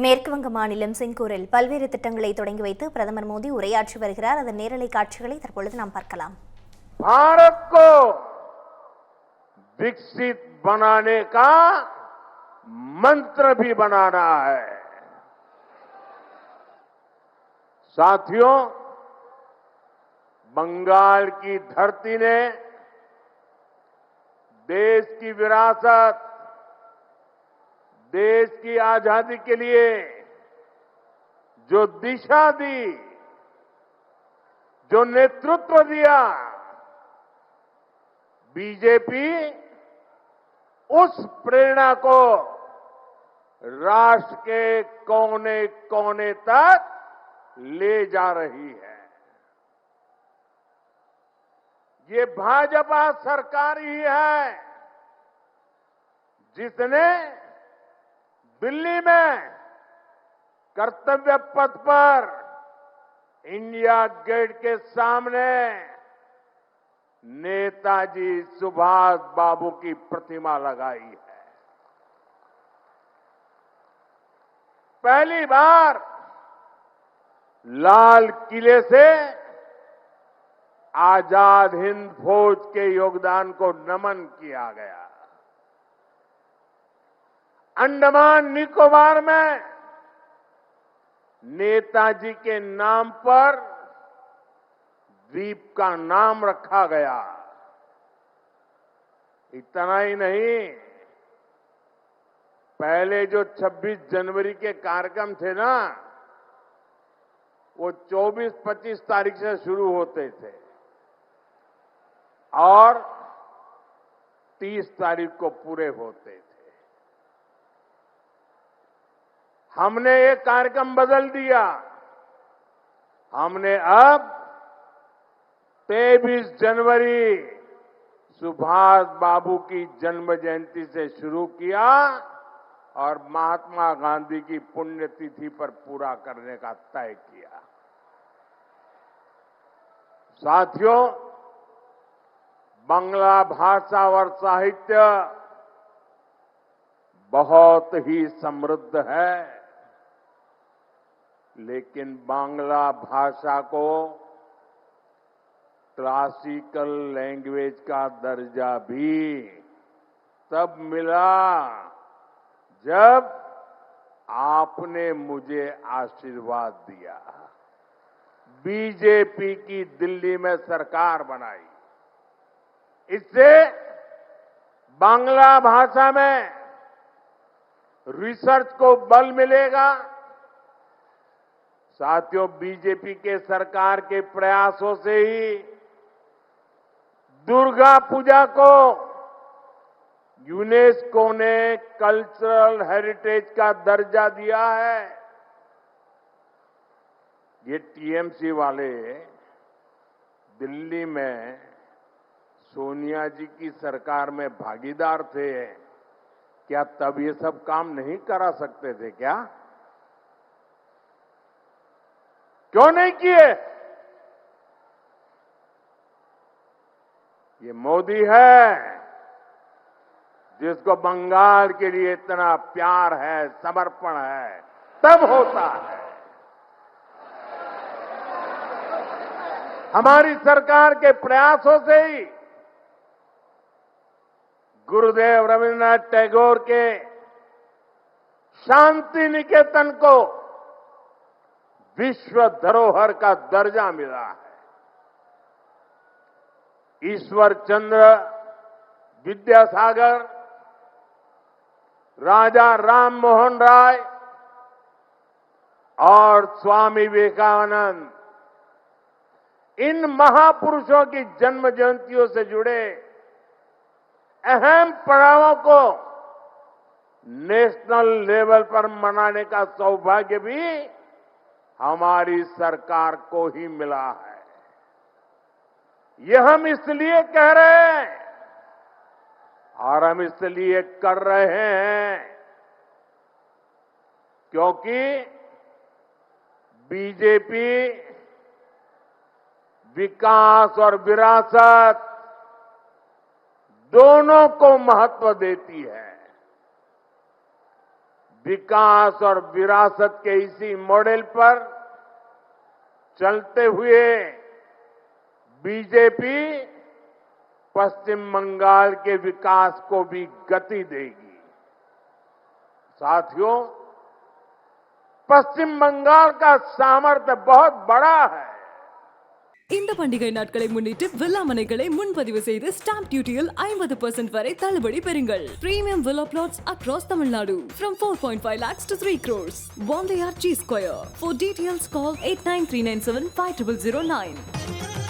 மேற்கு வங்க மாநிலம் சிங்கூரில் பல்வேறு திட்டங்களை தொடங்கி வைத்து பிரதமர் மோடி உரையாற்றி வருகிறார். அதன் நேரலை காட்சிகளை தற்பொழுது நாம் பார்க்கலாம். भारत को विकसित बनाने का मंत्र भी बनाना है। साथियों, बंगाल की धरती ने देश की विरासत, देश की आजादी के लिए जो दिशा दी, जो नेतृत्व दिया, बीजेपी उस प्रेरणा को राष्ट्र के कोने कोने तक ले जा रही है। ये भाजपा सरकार ही है जिसने दिल्ली में कर्तव्य पथ पर इंडिया गेट के सामने नेताजी सुभाष बाबू की प्रतिमा लगाई है। पहली बार लाल किले से आजाद हिंद फौज के योगदान को नमन किया गया। अंडमान निकोबार में नेताजी के नाम पर द्वीप का नाम रखा गया। इतना ही नहीं, पहले जो 26 जनवरी के कार्यक्रम थे ना, वो 24-25 तारीख से शुरू होते थे और 30 तारीख को पूरे होते थे। हमने ये कार्यक्रम बदल दिया। हमने अब 23 जनवरी सुभाष बाबू की जन्म जयंती से शुरू किया और महात्मा गांधी की पुण्यतिथि पर पूरा करने का तय किया। साथियों, बांग्ला भाषा और साहित्य बहुत ही समृद्ध है, लेकिन बांग्ला भाषा को क्लासिकल लैंग्वेज का दर्जा भी तब मिला जब आपने मुझे आशीर्वाद दिया, बीजेपी की दिल्ली में सरकार बनाई। इससे बांग्ला भाषा में रिसर्च को बल मिलेगा। साथियों, बीजेपी के सरकार के प्रयासों से ही दुर्गा पूजा को यूनेस्को ने कल्चरल हेरिटेज का दर्जा दिया है। ये टीएमसी वाले दिल्ली में सोनिया जी की सरकार में भागीदार थे, क्या तब ये सब काम नहीं करा सकते थे क्या? क्यों नहीं किए? ये मोदी है जिसको बंगाल के लिए इतना प्यार है, समर्पण है, तब होता है। हमारी सरकार के प्रयासों से ही गुरुदेव रविन्द्रनाथ टैगोर के शांति निकेतन को विश्व धरोहर का दर्जा मिला है। ईश्वर चंद्र विद्यासागर, राजा राम मोहन राय और स्वामी विवेकानंद, इन महापुरुषों की जन्म जयंतियों से जुड़े अहम पड़ावों को नेशनल लेवल पर मनाने का सौभाग्य भी हमारी सरकार को ही मिला है। ये हम इसलिए कह रहे हैं और हम इसलिए कर रहे हैं क्योंकि बीजेपी विकास और विरासत दोनों को महत्व देती है। विकास और विरासत के इसी मॉडल पर चलते हुए बीजेपी पश्चिम बंगाल के विकास को भी गति देगी। साथियों, पश्चिम बंगाल का सामर्थ्य बहुत बड़ा है। இந்த பண்டிகை நாட்களை முன்னிட்டு வில்லா மனைகளை முன்பதிவு செய்து ஸ்டாம்ப் டியூட்டியில் 50% வரை தள்ளுபடி பெறுங்கள். Premium villa plots across Tamil Nadu from 4.5 lakhs to 3 crores. One layer G Square. For details call 8939750009.